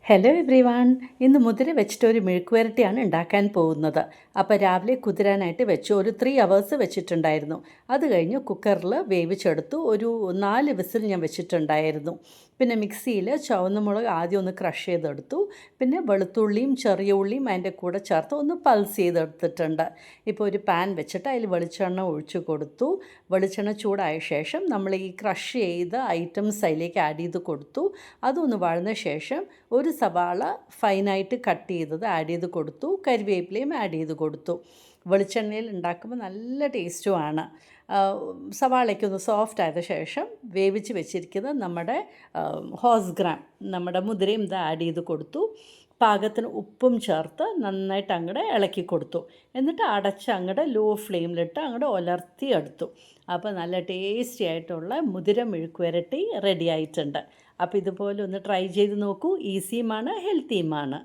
Hello everyone. ഇന്ന് മുതിര വെച്ചിട്ട് ഒരു മെഴുക്ക് വരട്ടിയാണ് ഉണ്ടാക്കാൻ പോകുന്നത്. അപ്പോൾ രാവിലെ കുതിരാനായിട്ട് വെച്ചു. ഒരു 3 അവേഴ്സ് വെച്ചിട്ടുണ്ടായിരുന്നു. അത് കഴിഞ്ഞ് കുക്കറിൽ വേവിച്ചെടുത്തു. ഒരു 4 വിസിൽ ഞാൻ വെച്ചിട്ടുണ്ടായിരുന്നു. പിന്നെ മിക്സിയിൽ ചുവന്ന മുളക് ആദ്യം ഒന്ന് ക്രഷ് ചെയ്തെടുത്തു. പിന്നെ വെളുത്തുള്ളിയും ചെറിയ ഉള്ളിയും അതിൻ്റെ കൂടെ ചേർത്ത് ഒന്ന് പൾസ് ചെയ്തെടുത്തിട്ടുണ്ട്. ഇപ്പോൾ ഒരു പാൻ വെച്ചിട്ട് അതിൽ വെളിച്ചെണ്ണ ഒഴിച്ചു കൊടുത്തു. വെളിച്ചെണ്ണ ചൂടായ ശേഷം നമ്മൾ ഈ ക്രഷ് ചെയ്ത ഐറ്റംസ് അതിലേക്ക് ആഡ് ചെയ്ത് കൊടുത്തു. അതൊന്ന് വഴന്ന ശേഷം ഒരു സവാള ഫൈനായിട്ട് കട്ട് ചെയ്തത് ആഡ് ചെയ്ത് കൊടുത്തു. കരിവേപ്പിലയും ആഡ് ചെയ്ത് കൊടുത്തു. വെളിച്ചെണ്ണയിൽ ഉണ്ടാക്കുമ്പോൾ നല്ല ടേസ്റ്റുമാണ്. സവാളയ്ക്കൊന്ന് സോഫ്റ്റ് ആയ ശേഷം വേവിച്ച് വെച്ചിരിക്കുന്ന നമ്മുടെ ഹോസ് ഗ്രാം നമ്മുടെ മുതിരയും ഇത് ആഡ് ചെയ്ത് കൊടുത്തു. പാകത്തിന് ഉപ്പും ചേർത്ത് നന്നായിട്ട് അങ്ങോട്ട് ഇളക്കി കൊടുത്തു. എന്നിട്ട് അടച്ച് അങ്ങോട്ട് ലോ ഫ്ലെയിമിലിട്ട് അങ്ങോട്ട് ഉലർത്തിയെടുത്തു. അപ്പോൾ നല്ല ടേസ്റ്റി ആയിട്ടുള്ള മുതിര മെഴുക്ക് വരട്ടി റെഡി ആയിട്ടുണ്ട്. അപ്പോൾ ഇതുപോലെ ഒന്ന് ട്രൈ ചെയ്ത് നോക്കൂ. ഈസിയുമാണ്, ഹെൽത്തിയുമാണ്.